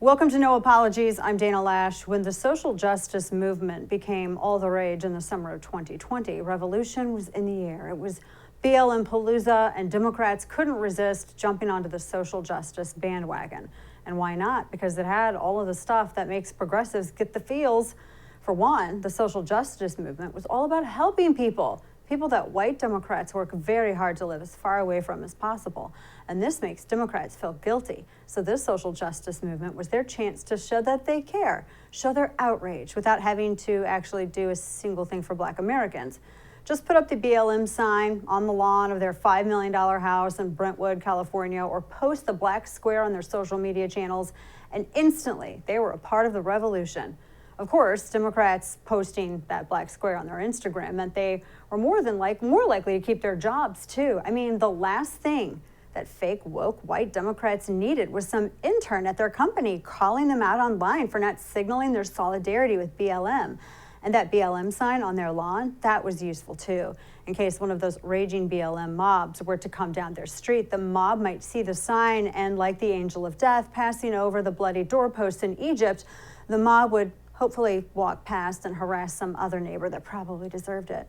Welcome to No Apologies. I'm Dana Lash. When the social justice movement became all the rage in the summer of 2020, revolution was in the air. It was BLM Palooza, and Democrats couldn't resist jumping onto the social justice bandwagon. And why not? Because it had all of the stuff that makes progressives get the feels. For one, the social justice movement was all about helping people that white Democrats work very hard to live as far away from as possible. And this makes Democrats feel guilty. So this social justice movement was their chance to show that they care, show their outrage without having to actually do a single thing for Black Americans. Just put up the BLM sign on the lawn of their $5 million house in Brentwood, California, or post the black square on their social media channels, and instantly they were a part of the revolution. Of course, Democrats posting that black square on their Instagram meant they were more likely to keep their jobs too. I mean, the last thing that fake woke white Democrats needed was some intern at their company calling them out online for not signaling their solidarity with BLM. And that BLM sign on their lawn, that was useful too. In case one of those raging BLM mobs were to come down their street, the mob might see the sign and, like the angel of death passing over the bloody doorpost in Egypt, the mob would hopefully walk past and harass some other neighbor that probably deserved it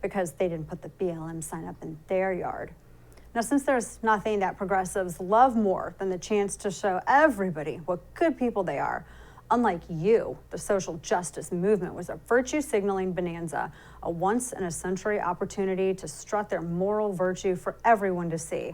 because they didn't put the BLM sign up in their yard. Now, since there's nothing that progressives love more than the chance to show everybody what good people they are, unlike you, the social justice movement was a virtue signaling bonanza, a once-in-a-century opportunity to strut their moral virtue for everyone to see.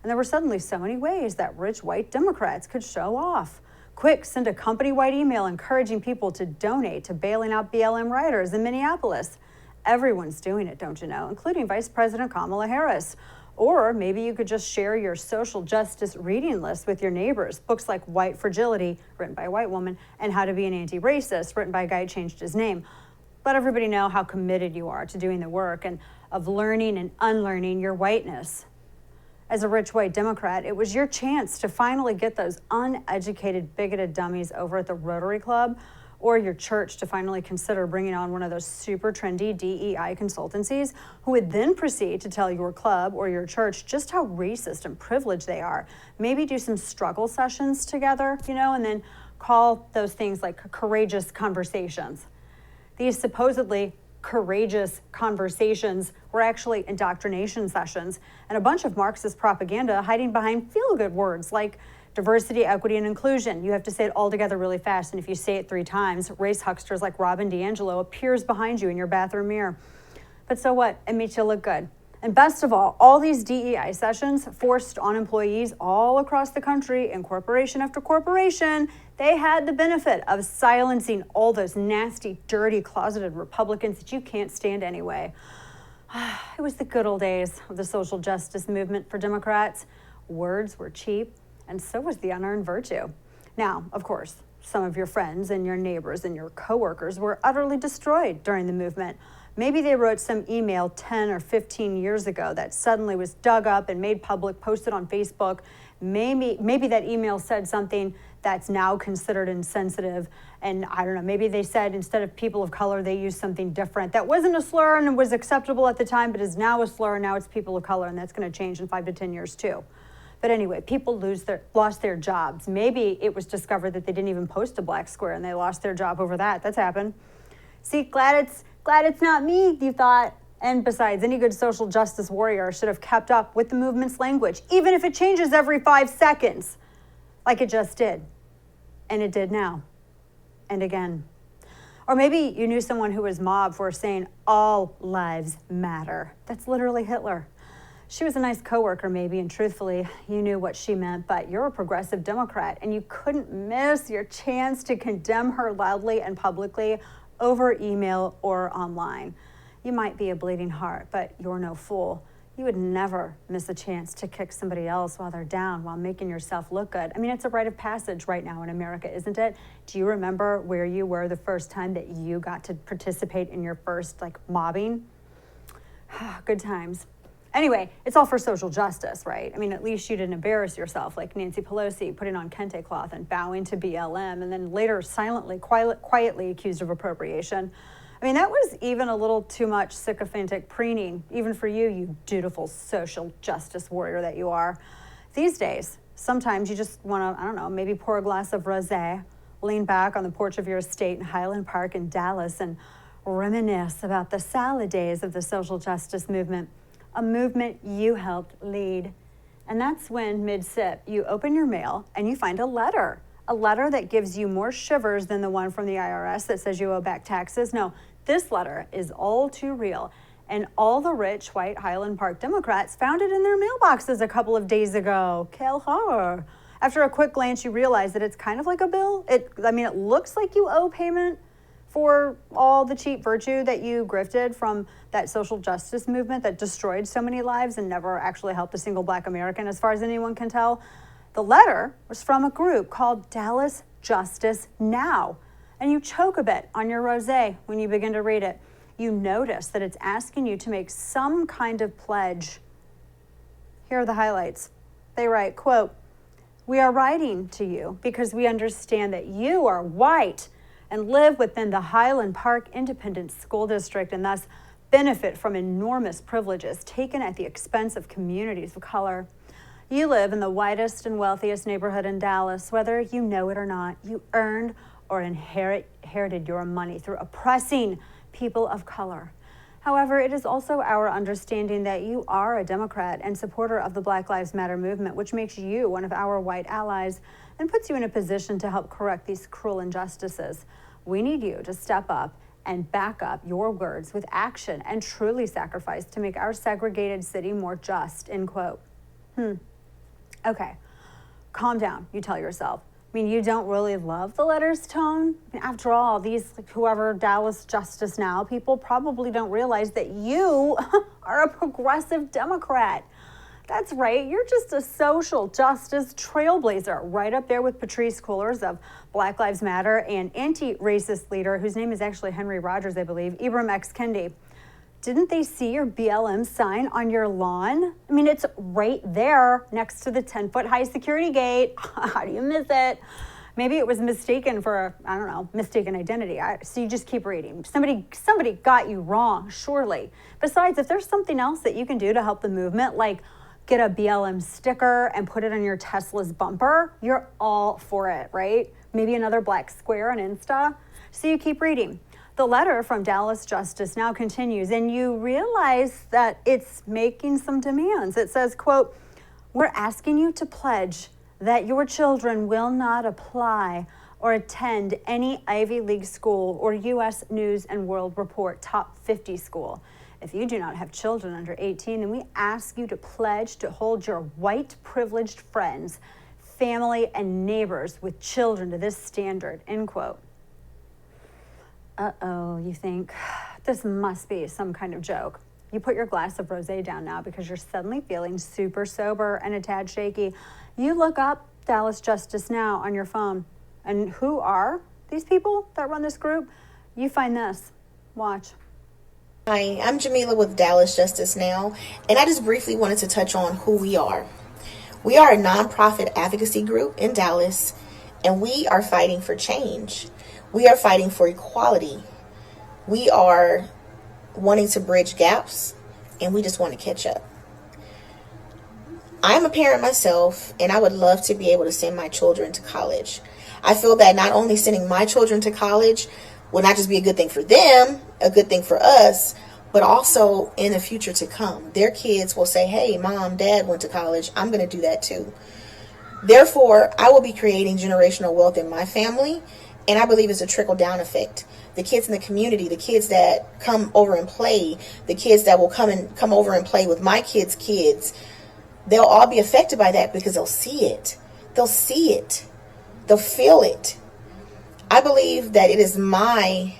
And there were suddenly so many ways that rich white Democrats could show off. Quick, send a company-wide email encouraging people to donate to bailing out BLM rioters in Minneapolis. Everyone's doing it, don't you know, including Vice President Kamala Harris. Or maybe you could just share your social justice reading list with your neighbors. Books like White Fragility, written by a white woman, and How to Be an Anti-Racist, written by a guy who changed his name. Let everybody know how committed you are to doing the work and of learning and unlearning your whiteness. As a rich white Democrat, it was your chance to finally get those uneducated, bigoted dummies over at the Rotary Club, or your church to finally consider bringing on one of those super trendy DEI consultancies who would then proceed to tell your club or your church just how racist and privileged they are. Maybe do some struggle sessions together, and then call those things like courageous conversations. These supposedly courageous conversations were actually indoctrination sessions and a bunch of Marxist propaganda hiding behind feel-good words like diversity, equity, and inclusion. You have to say it all together really fast, and if you say it 3 times, race hucksters like Robin DiAngelo appears behind you in your bathroom mirror. But so what? It makes you look good. And best of all these DEI sessions forced on employees all across the country, and corporation after corporation, they had the benefit of silencing all those nasty, dirty, closeted Republicans that you can't stand anyway. It was the good old days of the social justice movement for Democrats. Words were cheap, and so was the unearned virtue. Now, of course, some of your friends and your neighbors and your coworkers were utterly destroyed during the movement. Maybe they wrote some email 10 or 15 years ago that suddenly was dug up and made public, posted on Facebook. Maybe that email said something that's now considered insensitive. And I don't know, maybe they said instead of people of color, they used something different that wasn't a slur and was acceptable at the time, but is now a slur, and now it's people of color, and that's going to change in 5 to 10 years too. But anyway, people lost their jobs. Maybe it was discovered that they didn't even post a black square and they lost their job over that. That's happened. See, glad it's not me, you thought. And besides, any good social justice warrior should have kept up with the movement's language, even if it changes every 5 seconds, like it just did. And it did now. And again. Or maybe you knew someone who was mobbed for saying all lives matter. That's literally Hitler. She was a nice coworker maybe, and truthfully, you knew what she meant, but you're a progressive Democrat and you couldn't miss your chance to condemn her loudly and publicly over email or online. You might be a bleeding heart, but you're no fool. You would never miss a chance to kick somebody else while they're down, while making yourself look good. I mean, it's a rite of passage right now in America, isn't it? Do you remember where you were the first time that you got to participate in your first mobbing? Good times. Anyway, it's all for social justice, right? I mean, at least you didn't embarrass yourself like Nancy Pelosi putting on kente cloth and bowing to BLM and then later silently, quietly accused of appropriation. I mean, that was even a little too much sycophantic preening, even for you, you dutiful social justice warrior that you are. These days, Sometimes you just want to, I don't know, maybe pour a glass of rosé, lean back on the porch of your estate in Highland Park in Dallas and reminisce about the salad days of the social justice movement, a movement you helped lead. And that's when, mid-sip, you open your mail and you find a letter that gives you more shivers than the one from the IRS that says you owe back taxes. No, this letter is all too real. And all the rich white Highland Park Democrats found it in their mailboxes a couple of days ago. Quelle horror. After a quick glance, you realize that it's kind of like a bill. It looks like you owe payment for all the cheap virtue that you grifted from that social justice movement that destroyed so many lives and never actually helped a single Black American, as far as anyone can tell. The letter was from a group called Dallas Justice Now. And you choke a bit on your rosé when you begin to read it. You notice that it's asking you to make some kind of pledge. Here are the highlights. They write, quote, "We are writing to you because we understand that you are white and live within the Highland Park Independent School District and thus benefit from enormous privileges taken at the expense of communities of color. You live in the whitest and wealthiest neighborhood in Dallas, whether you know it or not. You earned or inherited your money through oppressing people of color. However, it is also our understanding that you are a Democrat and supporter of the Black Lives Matter movement, which makes you one of our white allies and puts you in a position to help correct these cruel injustices. We need you to step up and back up your words with action and truly sacrifice to make our segregated city more just," end quote. Okay, calm down, you tell yourself. I mean, you don't really love the letter's tone. I mean, after all, these, whoever Dallas Justice Now people probably don't realize that you are a progressive Democrat. That's right, you're just a social justice trailblazer, right up there with Patrice Cullors of Black Lives Matter and anti-racist leader, whose name is actually Henry Rogers, I believe, Ibram X. Kendi. Didn't they see your BLM sign on your lawn? I mean, it's right there next to the 10-foot high security gate. How do you miss it? Maybe it was mistaken for, I don't know, mistaken identity. So you just keep reading. Somebody got you wrong, surely. Besides, if there's something else that you can do to help the movement, like get a BLM sticker and put it on your Tesla's bumper, you're all for it, right? Maybe another black square on Insta. So you keep reading. The letter from Dallas Justice Now continues, and you realize that it's making some demands. It says, quote, "We're asking you to pledge that your children will not apply or attend any Ivy League school or U.S. News and World Report top 50 school. If you do not have children under 18, then we ask you to pledge to hold your white privileged friends, family, and neighbors with children to this standard," end quote. Uh-oh, you think, this must be some kind of joke. You put your glass of rosé down now because you're suddenly feeling super sober and a tad shaky. You look up Dallas Justice Now on your phone. And who are these people that run this group? You find this. Watch. Hi, I'm Jamila with Dallas Justice Now, and I just briefly wanted to touch on who we are. We are a nonprofit advocacy group in Dallas, and we are fighting for change. We are fighting for equality. We are wanting to bridge gaps, and we just want to catch up. I'm a parent myself, and I would love to be able to send my children to college. I feel that not only sending my children to college will not just be a good thing for them, a good thing for us, but also in the future to come. Their kids will say, "Hey, mom, dad went to college. I'm going to do that too." Therefore, I will be creating generational wealth in my family, and I believe it's a trickle-down effect. The kids in the community, the kids that come over and play, the kids that will come over and play with my kids' kids, they'll all be affected by that because they'll see it. They'll see it. They'll feel it. I believe that it is my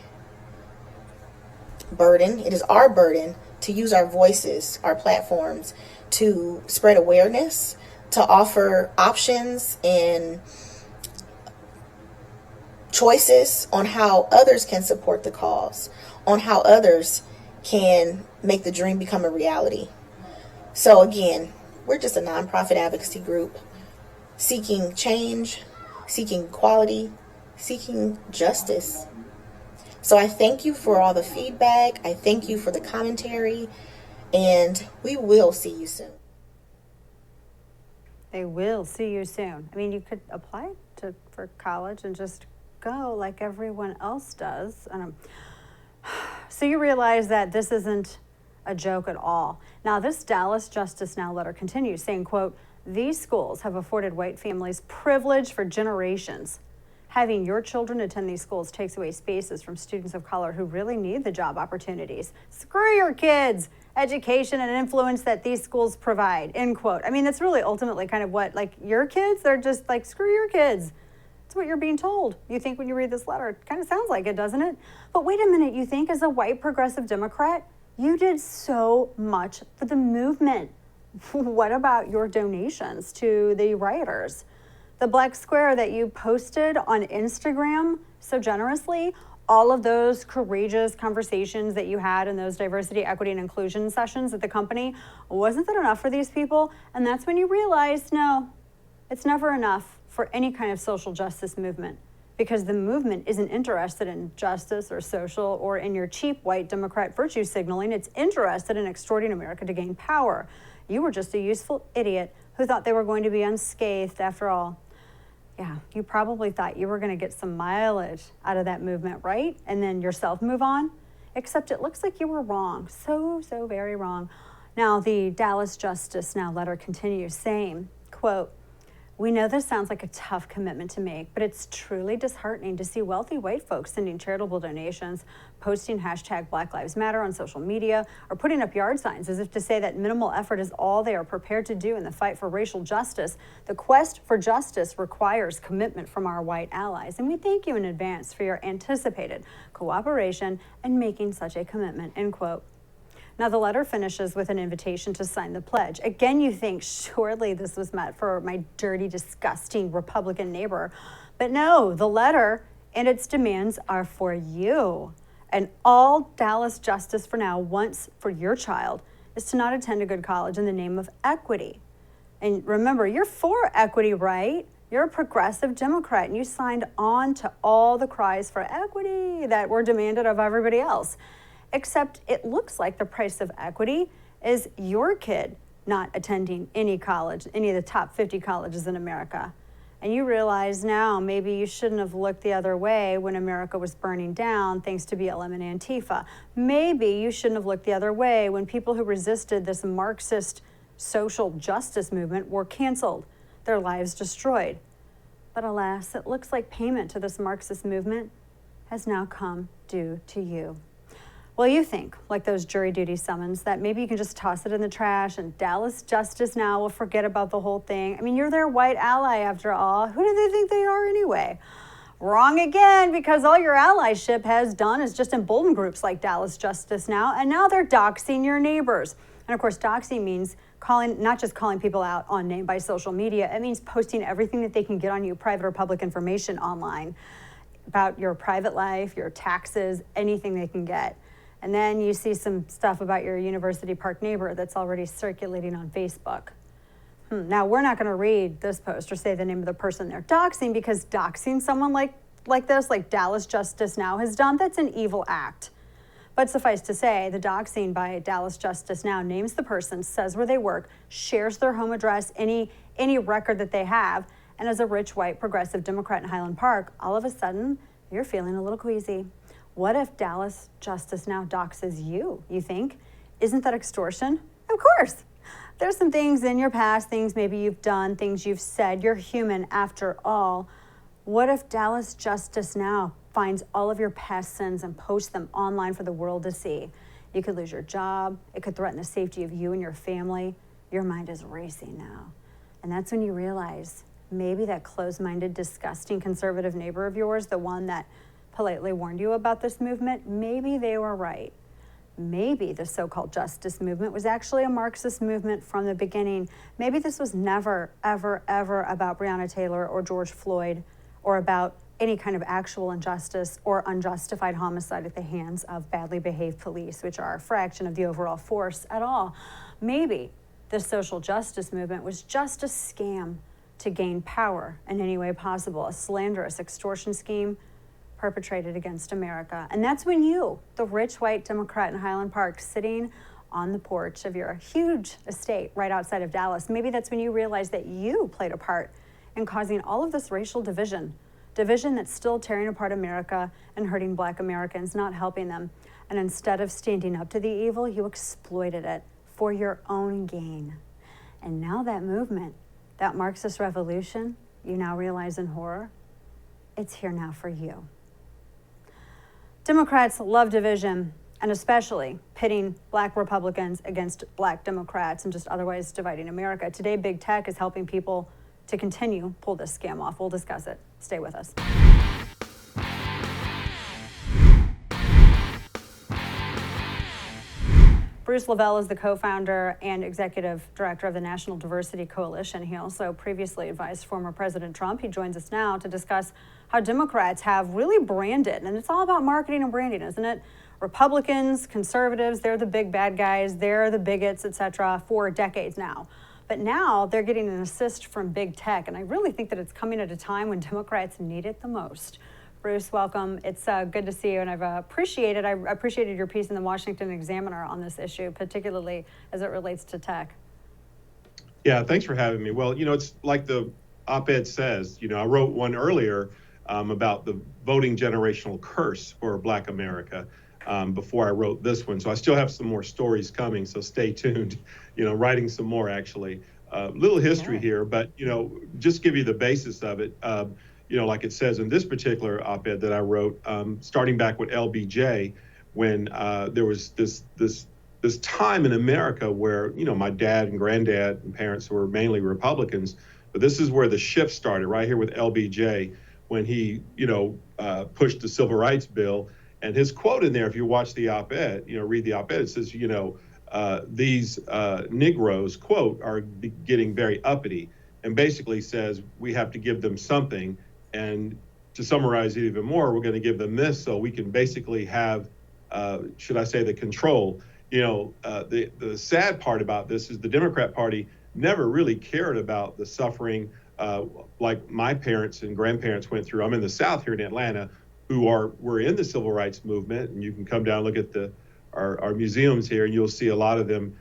burden, it is our burden to use our voices, our platforms, to spread awareness, to offer options and choices on how others can support the cause, on how others can make the dream become a reality. So again, we're just a nonprofit advocacy group seeking change, seeking equality, seeking justice. So I thank you for all the feedback. I thank you for the commentary, and we will see you soon. They will see you soon. I mean, you could apply for college and just go like everyone else does. So you realize that this isn't a joke at all. Now, this Dallas Justice Now letter continues saying, quote, "These schools have afforded white families privilege for generations. Having your children attend these schools takes away spaces from students of color who really need the job opportunities. Screw your kids, education and influence that these schools provide," end quote. I mean, that's really ultimately kind of what, like, your kids, they're just like, screw your kids. That's what you're being told. You think when you read this letter, it kind of sounds like it, doesn't it? But wait a minute, you think as a white progressive Democrat, you did so much for the movement. What about your donations to the rioters? The black square that you posted on Instagram so generously, all of those courageous conversations that you had in those diversity, equity, and inclusion sessions at the company, wasn't that enough for these people? And that's when you realized, no, it's never enough for any kind of social justice movement, because the movement isn't interested in justice or social or in your cheap white Democrat virtue signaling. It's interested in extorting America to gain power. You were just a useful idiot who thought they were going to be unscathed after all. Yeah, you probably thought you were going to get some mileage out of that movement, right? And then yourself move on. Except it looks like you were wrong. So very wrong. Now, the Dallas Justice Now letter continues saying, quote, "We know this sounds like a tough commitment to make, but it's truly disheartening to see wealthy white folks sending charitable donations, posting hashtag Black Lives Matter on social media, or putting up yard signs as if to say that minimal effort is all they are prepared to do in the fight for racial justice. The quest for justice requires commitment from our white allies, and we thank you in advance for your anticipated cooperation in making such a commitment," end quote. Now, the letter finishes with an invitation to sign the pledge. Again, you think, surely this was meant for my dirty, disgusting Republican neighbor. But no, the letter and its demands are for you. And all Dallas Justice for Now wants for your child is to not attend a good college in the name of equity. And remember, you're for equity, right? You're a progressive Democrat, and you signed on to all the cries for equity that were demanded of everybody else. Except it looks like the price of equity is your kid not attending any college, any of the top 50 colleges in America. And you realize now maybe you shouldn't have looked the other way when America was burning down thanks to BLM and Antifa. Maybe you shouldn't have looked the other way when people who resisted this Marxist social justice movement were canceled, their lives destroyed. But alas, it looks like payment to this Marxist movement has now come due to you. Well, you think, like those jury duty summons, that maybe you can just toss it in the trash and Dallas Justice Now will forget about the whole thing. I mean, you're their white ally after all. Who do they think they are anyway? Wrong again, because all your allyship has done is just embolden groups like Dallas Justice Now, and now they're doxing your neighbors. And of course, doxing means not just calling people out on name by social media, it means posting everything that they can get on you, private or public information online about your private life, your taxes, anything they can get. And then you see some stuff about your University Park neighbor that's already circulating on Facebook. Now, we're not going to read this post or say the name of the person they're doxing, because doxing someone like this, like Dallas Justice Now has done, that's an evil act. But suffice to say, the doxing by Dallas Justice Now names the person, says where they work, shares their home address, any record that they have, and as a rich white progressive Democrat in Highland Park, all of a sudden, you're feeling a little queasy. What if Dallas Justice Now doxes you, you think? Isn't that extortion? Of course. There's some things in your past, things maybe you've done, things you've said. You're human after all. What if Dallas Justice Now finds all of your past sins and posts them online for the world to see? You could lose your job. It could threaten the safety of you and your family. Your mind is racing now. And that's when you realize maybe that closed-minded, disgusting conservative neighbor of yours, the one that politely warned you about this movement, maybe they were right. Maybe the so-called justice movement was actually a Marxist movement from the beginning. Maybe this was never, ever, ever about Breonna Taylor or George Floyd, or about any kind of actual injustice or unjustified homicide at the hands of badly behaved police, which are a fraction of the overall force at all. Maybe the social justice movement was just a scam to gain power in any way possible, a slanderous extortion scheme perpetrated against America. And that's when you, the rich white Democrat in Highland Park, sitting on the porch of your huge estate right outside of Dallas. Maybe that's when you realized that you played a part in causing all of this racial division that's still tearing apart America and hurting Black Americans, not helping them. And instead of standing up to the evil, you exploited it for your own gain. And now that movement, that Marxist revolution, you now realize in horror, it's here now for you. Democrats love division, and especially pitting Black Republicans against Black Democrats and just otherwise dividing America. Today, big tech is helping people to continue pull this scam off. We'll discuss it. Stay with us. Bruce Levell is the co-founder and executive director of the National Diversity Coalition. He also previously advised former President Trump. He joins us now to discuss how Democrats have really branded, and it's all about marketing and branding, isn't it? Republicans, conservatives, they're the big bad guys, they're the bigots, etc., for decades now. But now they're getting an assist from big tech, and I really think that it's coming at a time when Democrats need it the most. Bruce, welcome. It's good to see you, and I appreciated your piece in the Washington Examiner on this issue, particularly as it relates to tech. Yeah, thanks for having me. Well, it's like the op-ed says. I wrote one earlier about the voting generational curse for Black America before I wrote this one. So I still have some more stories coming, so stay tuned. Writing some more, actually. Little history here, but, just give you the basis of it. Like it says in this particular op-ed that I wrote, starting back with LBJ, when there was this time in America where, my dad and granddad and parents were mainly Republicans, but this is where the shift started, right here with LBJ, when he, pushed the Civil Rights Bill. And his quote in there, if you watch the op-ed, read the op-ed, it says, these Negroes, quote, are getting very uppity, and basically says we have to give them something. And to summarize it even more, we're going to give them this so we can basically have, should I say, the control. The sad part about this is the Democrat Party never really cared about the suffering like my parents and grandparents went through. I'm in the South here in Atlanta, who were in the civil rights movement, and you can come down and look at our museums here, and you'll see a lot of them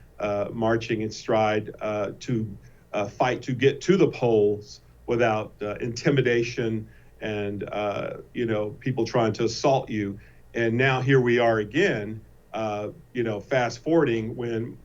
marching in stride to fight to get to the polls without intimidation and, people trying to assault you. And now here we are again, fast forwarding when,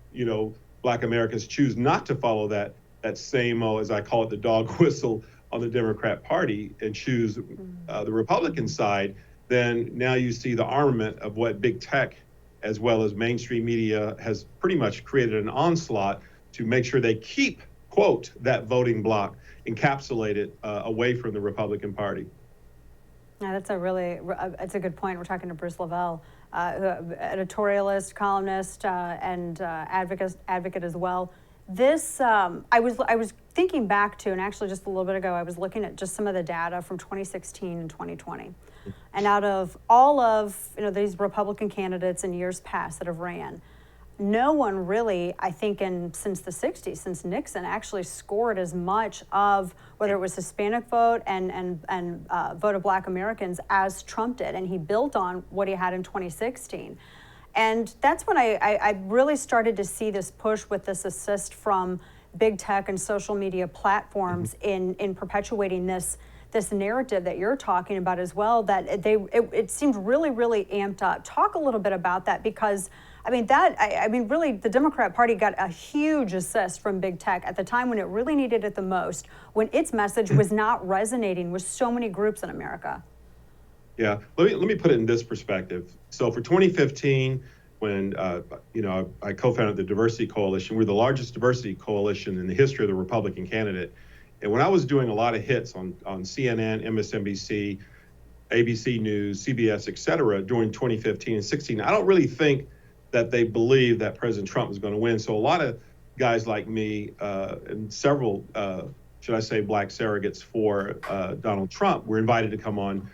Black Americans choose not to follow that same, as I call it, the dog whistle on the Democrat Party and choose the Republican side. Then now you see the armament of what big tech as well as mainstream media has pretty much created an onslaught to make sure they keep, quote, that voting bloc encapsulated away from the Republican Party. Yeah, it's a good point. We're talking to Bruce Levell, editorialist, columnist, and advocate as well. This, I was thinking back to, and actually just a little bit ago, I was looking at just some of the data from 2016 and 2020. And out of all of these Republican candidates in years past that have ran, no one really, I think, since the 60s, since Nixon, actually scored as much of whether it was Hispanic vote and vote of Black Americans as Trump did. And he built on what he had in 2016. And that's when I really started to see this push with this assist from big tech and social media platforms in perpetuating this narrative that you're talking about as well, that it seemed really, really amped up. Talk a little bit about that, because really the Democrat Party got a huge assist from big tech at the time when it really needed it the most, when its message was not resonating with so many groups in America. Yeah, let me put it in this perspective. So for 2015, when I co-founded the Diversity Coalition, we're the largest diversity coalition in the history of the Republican candidate. And when I was doing a lot of hits on CNN, MSNBC, ABC News, CBS, et cetera, during 2015 and 16, I don't really think that they believed that President Trump was going to win. So a lot of guys like me and several, should I say, Black surrogates for Donald Trump were invited to come on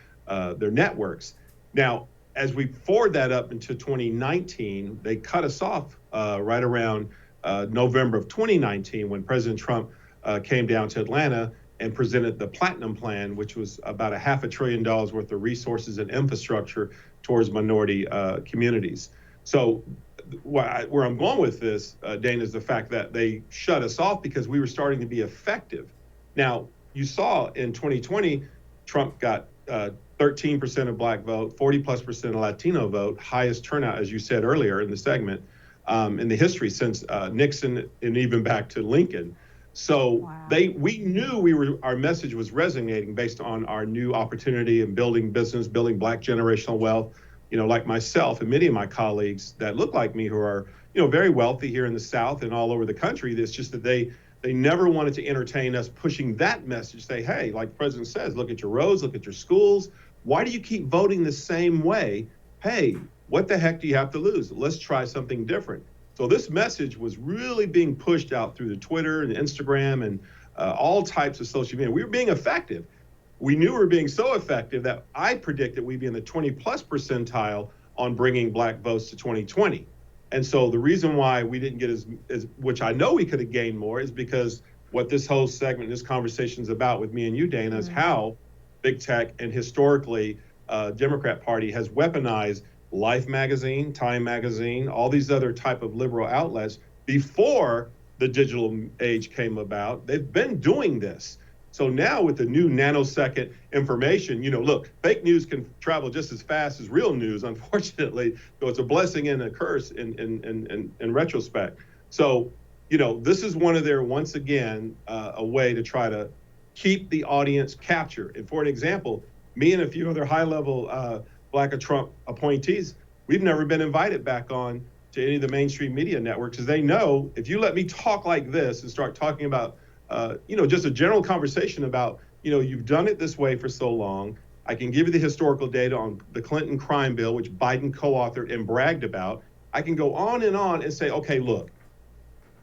their networks. Now, as we forward that up into 2019, they cut us off right around November of 2019 when President Trump came down to Atlanta and presented the Platinum Plan, which was about $500 billion worth of resources and infrastructure towards minority communities. So where I'm going with this, Dana, is the fact that they shut us off because we were starting to be effective. Now, you saw in 2020, Trump got 13% of black vote, 40+% of Latino vote, highest turnout, as you said earlier in the segment, in the history since Nixon and even back to Lincoln. So Wow. we knew our message was resonating based on our new opportunity in building business, building black generational wealth. Like myself and many of my colleagues that look like me who are, very wealthy here in the South and all over the country. It's just that they never wanted to entertain us pushing that message, say, hey, like the president says, look at your roads, look at your schools. Why do you keep voting the same way? Hey, what the heck do you have to lose? Let's try something different. So this message was really being pushed out through the Twitter and Instagram and all types of social media. We were being effective. We knew we were being so effective that I predicted we'd be in the 20+ percentile on bringing black votes to 2020. And so the reason why we didn't get as which I know we could have gained more, is because what this whole segment, this conversation is about with me and you, Dana, is how big tech and historically Democrat Party has weaponized Life magazine, Time magazine, all these other type of liberal outlets before the digital age came about. They've been doing this. So now with the new nanosecond information, look, fake news can travel just as fast as real news, unfortunately. So it's a blessing and a curse in retrospect. So, this is one of their, once again, a way to try to keep the audience captured. And for an example, me and a few other high-level Black Trump appointees, we've never been invited back on to any of the mainstream media networks, because they know if you let me talk like this and start talking about just a general conversation about, you've done it this way for so long. I can give you the historical data on the Clinton crime bill, which Biden co-authored and bragged about. I can go on and say, okay, look,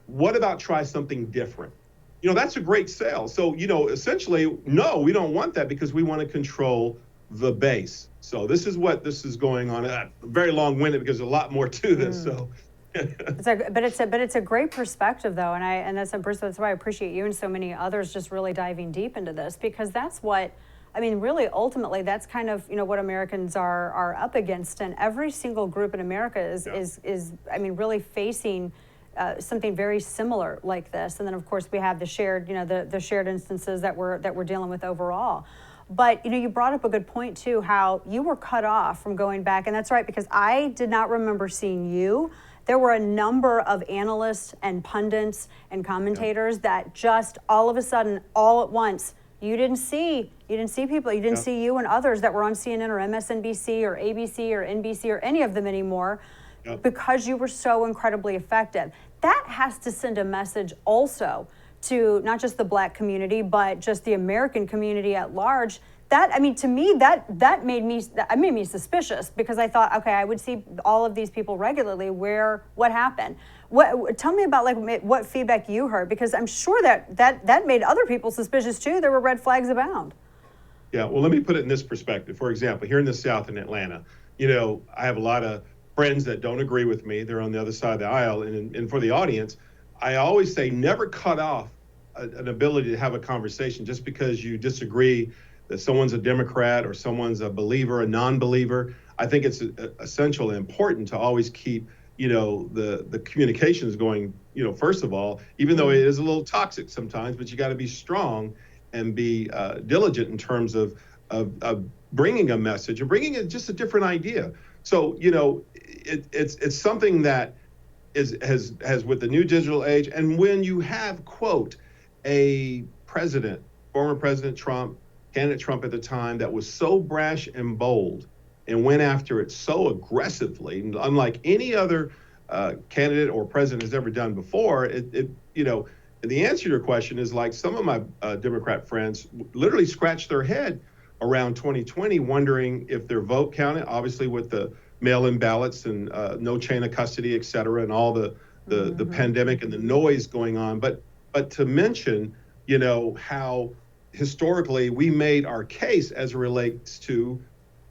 what about try something different? That's a great sell. So, essentially, no, we don't want that because we want to control the base. So this is what this is going on. Very long-winded because there's a lot more to this. So. But it's a great perspective though, and that's why I appreciate you and so many others just really diving deep into this, because that's what really ultimately that's kind of what Americans are up against, and every single group in America is really facing something very similar like this. And then of course we have the shared the shared instances that we're dealing with overall. But you brought up a good point too, how you were cut off from going back, and that's right, because I did not remember seeing you. There were a number of analysts and pundits and commentators that just all of a sudden, all at once, you didn't see people, you didn't see you and others that were on CNN or MSNBC or ABC or NBC or any of them anymore, because you were so incredibly effective. That has to send a message also to not just the Black community, but just the American community at large. That, to me, that made me suspicious, because I thought, okay, I would see all of these people regularly. What happened? Tell me about what feedback you heard, because I'm sure that made other people suspicious too. There were red flags abound. Yeah, well, let me put it in this perspective. For example, here in the South in Atlanta, I have a lot of friends that don't agree with me. They're on the other side of the aisle. And for the audience, I always say never cut off an ability to have a conversation just because you disagree that someone's a Democrat or someone's a believer, a non-believer. I think it's essential and important to always keep, the communications going, first of all, even though it is a little toxic sometimes, but you got to be strong and be diligent in terms of bringing a message or bringing just a different idea. So, it's something that has with the new digital age. And when you have, quote, a president, former President Trump, candidate Trump at the time, that was so brash and bold and went after it so aggressively, unlike any other candidate or president has ever done before, the answer to your question is like some of my Democrat friends literally scratched their head around 2020, wondering if their vote counted, obviously with the mail-in ballots and no chain of custody, et cetera, and all the pandemic and the noise going on. But to mention, how historically we made our case as it relates to,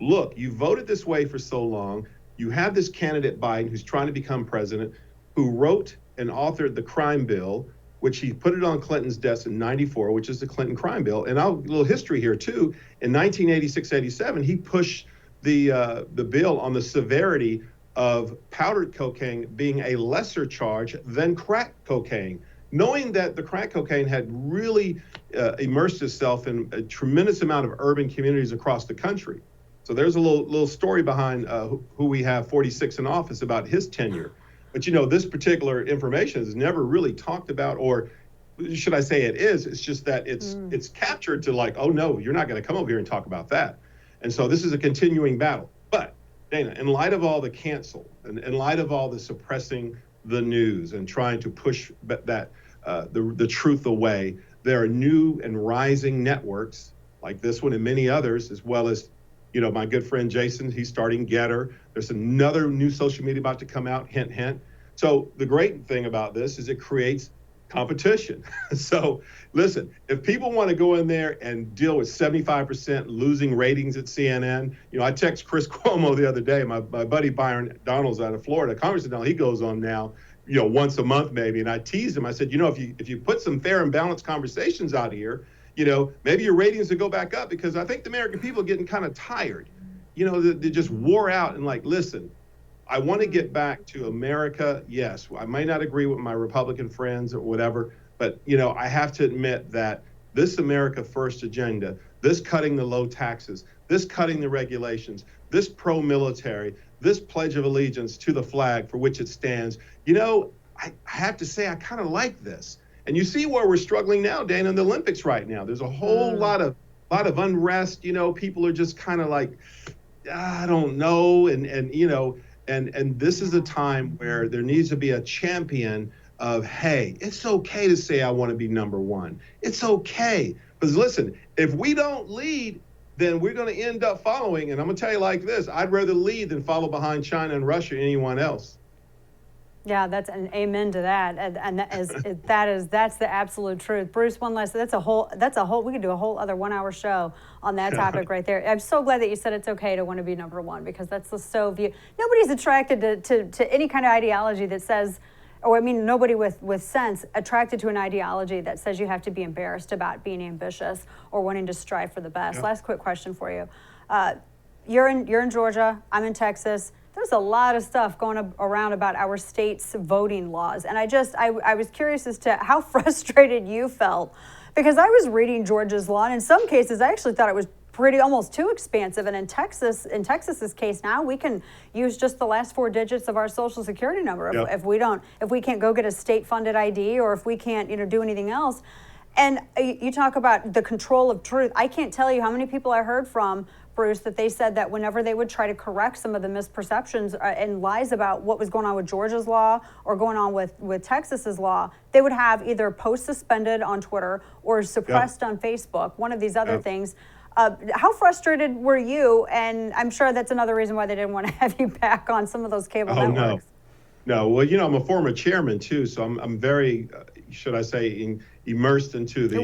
look, you voted this way for so long. You have this candidate Biden who's trying to become president, who wrote and authored the crime bill, which he put it on Clinton's desk in '94, which is the Clinton crime bill. And a little history here too. In 1986-87, he pushed the bill on the severity of powdered cocaine being a lesser charge than crack cocaine, knowing that the crack cocaine had really immersed itself in a tremendous amount of urban communities across the country. So there's a little story behind who we have 46 in office about his tenure. But this particular information is never really talked about, or should I say it is? It's just that it's captured to like, oh no, you're not going to come over here and talk about that. And so this is a continuing battle. But Dana, in light of all the cancel, and in light of all the suppressing the news and trying to push that the truth away, there are new and rising networks like this one and many others, as well as my good friend Jason, he's starting Getter. There's another new social media about to come out, hint, hint. So the great thing about this is it creates competition. So listen, if people want to go in there and deal with 75% losing ratings at CNN, I text Chris Cuomo the other day, my buddy Byron Donald's out of Florida, Congressman Donald, he goes on now, once a month maybe, and I teased him. I said, if you put some fair and balanced conversations out here, maybe your ratings will go back up, because I think the American people are getting kind of tired. They just wore out and like, listen, I want to get back to America. Yes, I might not agree with my Republican friends or whatever, but, I have to admit that this America First agenda, this cutting the low taxes, this cutting the regulations, this pro-military, this Pledge of Allegiance to the flag for which it stands, I have to say I kind of like this. And you see where we're struggling now, Dana, in the Olympics right now. There's a whole lot of unrest. People are just kind of like, I don't know. And this is a time where there needs to be a champion of, hey, it's okay to say I want to be number one. It's okay. Because listen, if we don't lead, then we're going to end up following. And I'm going to tell you like this, I'd rather lead than follow behind China and Russia or anyone else. Yeah, that's an amen to that, and that's the absolute truth. Bruce, one last, that's a whole. We could do a whole other 1 hour show on that topic right there. I'm so glad that you said it's okay to want to be number one, because that's the nobody's attracted to any kind of ideology that says, nobody with sense attracted to an ideology that says you have to be embarrassed about being ambitious or wanting to strive for the best. Yeah. Last quick question for you. You're in Georgia. I'm in Texas. There's a lot of stuff going around about our state's voting laws. And I was curious as to how frustrated you felt, because I was reading Georgia's law, and in some cases I actually thought it was almost too expansive. And in Texas's case now, we can use just the last 4 digits of our social security number. Yep. If we can't go get a state-funded ID, or if we can't, do anything else. And you talk about the control of truth. I can't tell you how many people I heard from, Bruce, that they said that whenever they would try to correct some of the misperceptions and lies about what was going on with Georgia's law or going on with Texas's law, they would have either posts suspended on Twitter or suppressed on Facebook, one of these other things. How frustrated were you? And I'm sure that's another reason why they didn't want to have you back on some of those cable networks. No. Well, I'm a former chairman too, so I'm very, should I say, immersed into the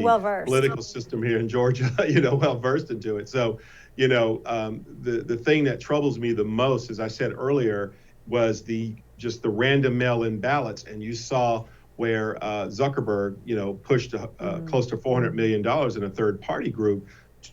political system here in Georgia. Well versed into it. So, the thing that troubles me the most, as I said earlier, was the random mail-in ballots, and you saw where Zuckerberg, pushed close to $400 million in a third-party group,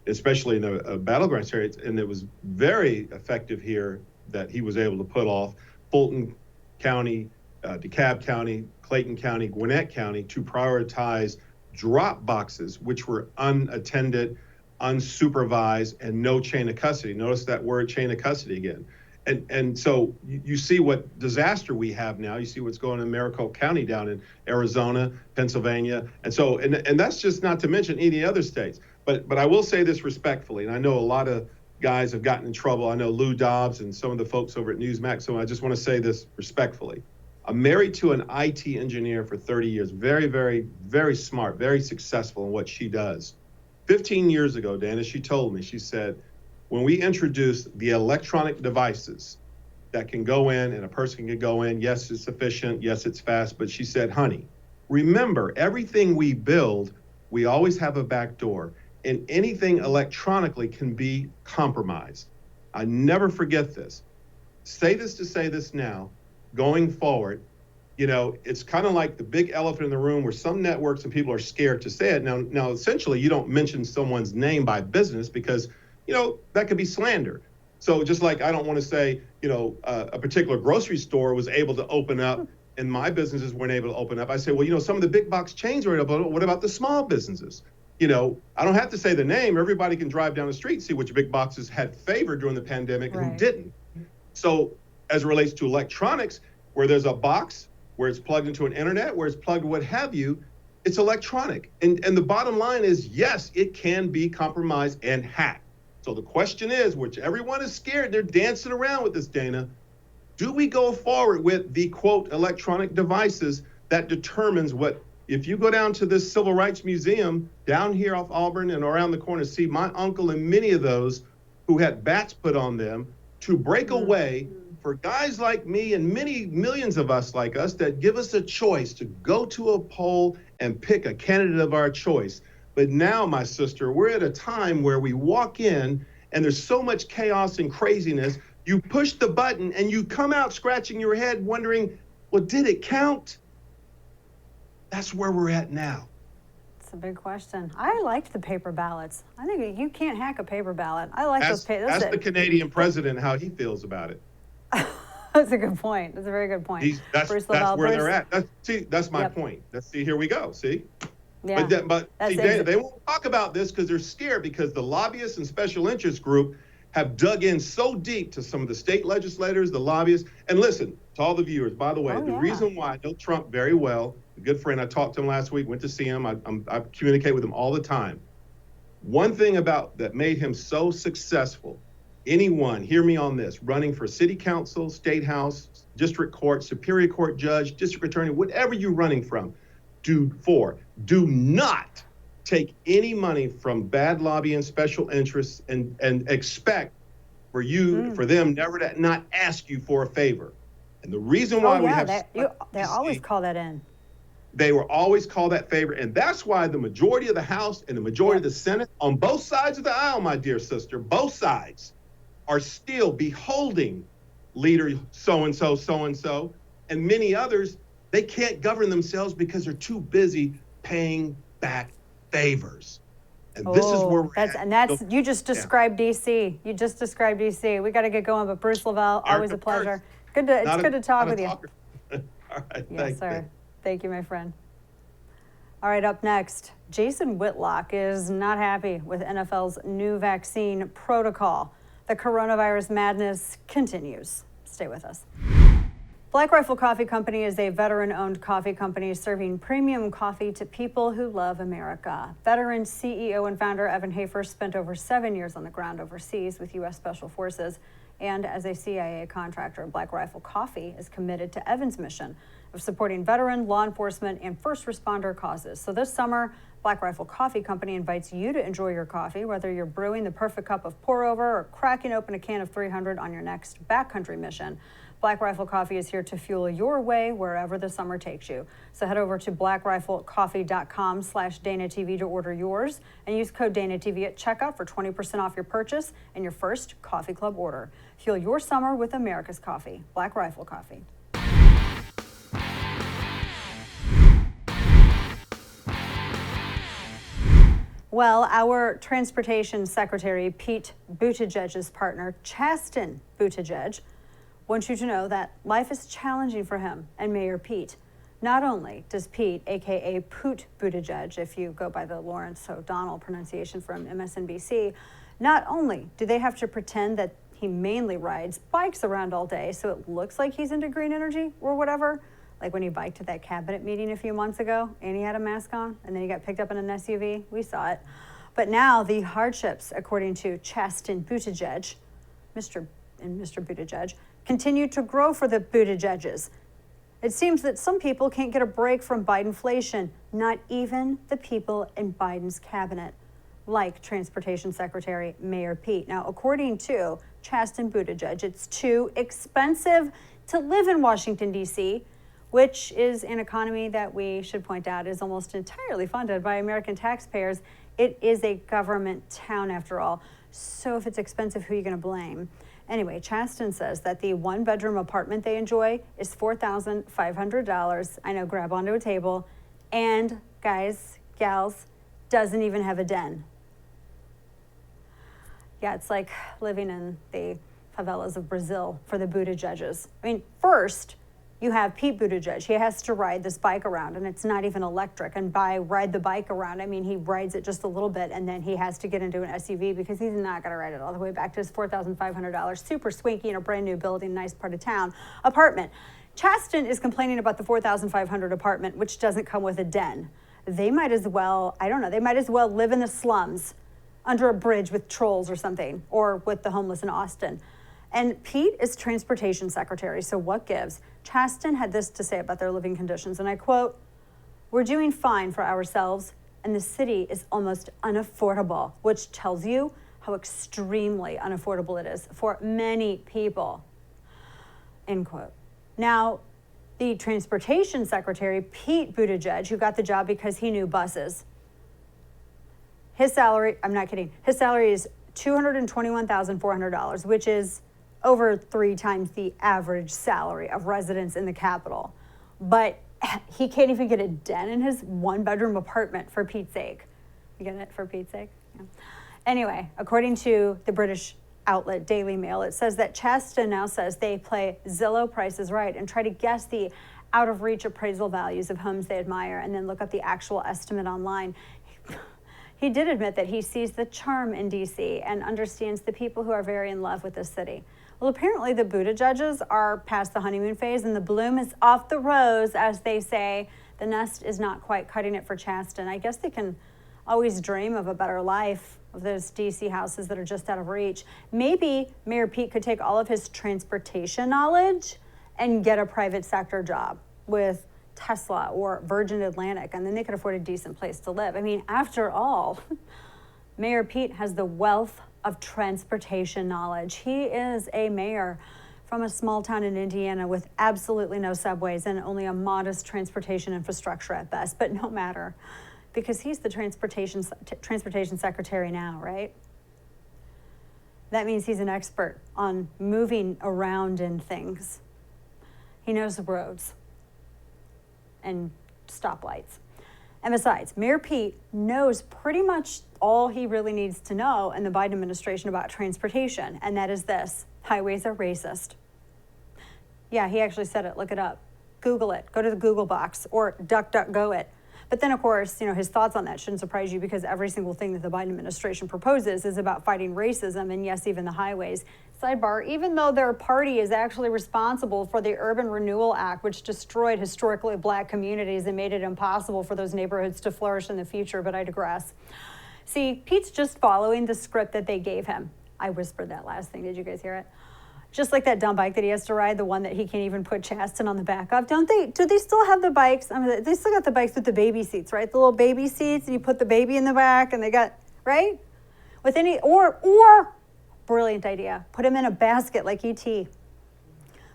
especially in the battleground areas, and it was very effective here that he was able to put off Fulton County, DeKalb County, Clayton County, Gwinnett County to prioritize drop boxes, which were unattended, unsupervised, and no chain of custody. Notice that word, chain of custody, again. And so you see what disaster we have now. You see what's going on in Maricopa County down in Arizona, Pennsylvania. And so, and that's just not to mention any other states. But I will say this respectfully, and I know a lot of guys have gotten in trouble. I know Lou Dobbs and some of the folks over at Newsmax, so I just want to say this respectfully. I'm married to an IT engineer for 30 years, very, very, very smart, very successful in what she does. 15 years ago, Dana, she told me, she said, when we introduced the electronic devices that can go in and a person can go in, yes, it's efficient, yes, it's fast, but she said, honey, remember, everything we build, we always have a back door, and anything electronically can be compromised. I never forget this. Say this to say this now, going forward, it's kind of like the big elephant in the room where some networks and people are scared to say it. Now, essentially, you don't mention someone's name by business because, that could be slander. So just like I don't want to say, a particular grocery store was able to open up and my businesses weren't able to open up. I say, well, some of the big box chains were able to, what about the small businesses? I don't have to say the name. Everybody can drive down the street and see which big boxes had favored during the pandemic and who didn't. So as it relates to electronics, where there's a box, where it's plugged into an internet, where it's plugged what have you, it's electronic. And the bottom line is, yes, it can be compromised and hacked. So the question is, which everyone is scared, they're dancing around with this, Dana, do we go forward with the, quote, electronic devices that determines what, if you go down to this Civil Rights Museum down here off Auburn and around the corner, see my uncle and many of those who had bats put on them to break away for guys like me and many millions of us like us that give us a choice to go to a poll and pick a candidate of our choice. But now, my sister, we're at a time where we walk in and there's so much chaos and craziness. You push the button and you come out scratching your head wondering, well, did it count? That's where we're at now. It's a big question. I liked the paper ballots. I think you can't hack a paper ballot. I like those papers. Ask the Canadian president how he feels about it. That's a good point. That's a very good point. That's where they're at. That's my point. Here we go. See? Yeah. But see, Dana, they won't talk about this because they're scared, because the lobbyists and special interest group have dug in so deep to some of the state legislators, the lobbyists. And listen, to all the viewers, by the way, the reason why I know Trump very well, a good friend, I talked to him last week, went to see him. I communicate with him all the time. One thing about that made him so successful, anyone, hear me on this, running for city council, state house, district court, superior court judge, district attorney, whatever you're running from, do not take any money from bad lobbying, special interests, and expect for them never to not ask you for a favor. And the reason why they always call that in. They will always call that favor. And that's why the majority of the House and the majority of the Senate, on both sides of the aisle, my dear sister, both sides are still beholding leader so-and-so, so-and-so, and many others. They can't govern themselves because they're too busy paying back favors. And this is where we're at. And you just described DC. You just described DC. We got to get going, but Bruce Levell, always a pleasure. It's good to talk with you. All right, yes, sir. Thank you, my friend. All right, up next, Jason Whitlock is not happy with NFL's new vaccine protocol. The coronavirus madness continues. Stay with us. Black Rifle Coffee Company is a veteran-owned coffee company serving premium coffee to people who love America. Veteran CEO and founder Evan Hafer spent over 7 years on the ground overseas with U.S. Special Forces, and as a CIA contractor, Black Rifle Coffee is committed to Evan's mission of supporting veteran, law enforcement, and first responder causes. So this summer, Black Rifle Coffee Company invites you to enjoy your coffee, whether you're brewing the perfect cup of pour-over or cracking open a can of 300 on your next backcountry mission. Black Rifle Coffee is here to fuel your way wherever the summer takes you. So head over to blackriflecoffee.com/DanaTV to order yours and use code DanaTV at checkout for 20% off your purchase and your first coffee club order. Fuel your summer with America's coffee, Black Rifle Coffee. Well, our Transportation Secretary, Pete Buttigieg's partner, Chasten Buttigieg, wants you to know that life is challenging for him and Mayor Pete. Not only does Pete, aka Poot Buttigieg, if you go by the Lawrence O'Donnell pronunciation from MSNBC, not only do they have to pretend that he mainly rides bikes around all day so it looks like he's into green energy or whatever, like when he biked to that cabinet meeting a few months ago and he had a mask on and then he got picked up in an SUV. We saw it. But now the hardships, according to Chasten Buttigieg, Mr. Buttigieg, continue to grow for the Buttigiegs. It seems that some people can't get a break from Bidenflation, not even the people in Biden's cabinet, like Transportation Secretary Mayor Pete. Now, according to Chasten Buttigieg, it's too expensive to live in Washington, D.C., which is an economy that we should point out is almost entirely funded by American taxpayers. It is a government town, after all. So if it's expensive, who are you going to blame? Anyway, Chasten says that the one-bedroom apartment they enjoy is $4,500. I know, grab onto a table. And, guys, gals, doesn't even have a den. Yeah, it's like living in the favelas of Brazil for the Buttigeg's. I mean, first, you have Pete Buttigieg. He has to ride this bike around, and it's not even electric. And by ride the bike around, I mean he rides it just a little bit, and then he has to get into an SUV because he's not going to ride it all the way back to his $4,500 super swanky in a brand new building, nice part of town apartment. Chasten is complaining about the $4,500 apartment, which doesn't come with a den. They might as well, I don't know, they might as well live in the slums under a bridge with trolls or something, or with the homeless in Austin. And Pete is transportation secretary, so what gives? Chasten had this to say about their living conditions, and I quote, "We're doing fine for ourselves, and the city is almost unaffordable," which tells you how extremely unaffordable it is for many people, end quote. Now, the transportation secretary, Pete Buttigieg, who got the job because he knew buses, his salary, I'm not kidding, his salary is $221,400, which is over 3 times the average salary of residents in the capital. But he can't even get a den in his 1-bedroom apartment, for Pete's sake. You get it? For Pete's sake? Yeah. Anyway, according to the British outlet Daily Mail, it says that Chasten now says they play Zillow Price is Right and try to guess the out-of-reach appraisal values of homes they admire and then look up the actual estimate online. He did admit that he sees the charm in DC and understands the people who are very in love with this city. Well, apparently the Buttigeg's are past the honeymoon phase and the bloom is off the rose, as they say. The nest is not quite cutting it for Chasten. I guess they can always dream of a better life, of those DC houses that are just out of reach. Maybe Mayor Pete could take all of his transportation knowledge and get a private sector job with Tesla or Virgin Atlantic, and then they could afford a decent place to live. I mean, after all, Mayor Pete has the wealth of transportation knowledge. He is a mayor from a small town in Indiana with absolutely no subways and only a modest transportation infrastructure at best, but no matter, because he's the transportation secretary now, right? That means he's an expert on moving around in things. He knows the roads and stoplights. And besides, Mayor Pete knows pretty much all he really needs to know in the Biden administration about transportation, and that is this: highways are racist. Yeah, he actually said it. Look it up. Google it. Go to the Google box or DuckDuckGo it. But then, of course, his thoughts on that shouldn't surprise you, because every single thing that the Biden administration proposes is about fighting racism, and yes, even the highways. Sidebar, even though their party is actually responsible for the Urban Renewal Act, which destroyed historically black communities and made it impossible for those neighborhoods to flourish in the future, but I digress. See, Pete's just following the script that they gave him. I whispered that last thing. Did you guys hear it? Just like that dumb bike that he has to ride, the one that he can't even put Chasten on the back of. Do they still have the bikes? I mean, they still got the bikes with the baby seats, right? The little baby seats, and you put the baby in the back, and they got, right? With any, or brilliant idea, put him in a basket like E.T.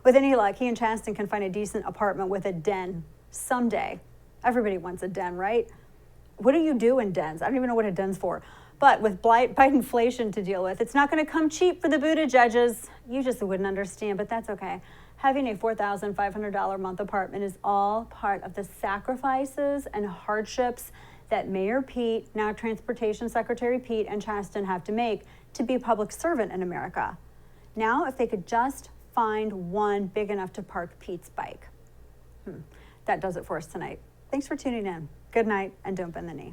With any luck, he and Chasten can find a decent apartment with a den someday. Everybody wants a den, right? What do you do in dens? I don't even know what a den's for. But with Biden inflation to deal with, it's not going to come cheap for the Buttigeg's. You just wouldn't understand, but that's okay. Having a $4,500 a month apartment is all part of the sacrifices and hardships that Mayor Pete, now Transportation Secretary Pete, and Chasten have to make to be a public servant in America. Now, if they could just find one big enough to park Pete's bike. That does it for us tonight. Thanks for tuning in. Good night, and don't bend the knee.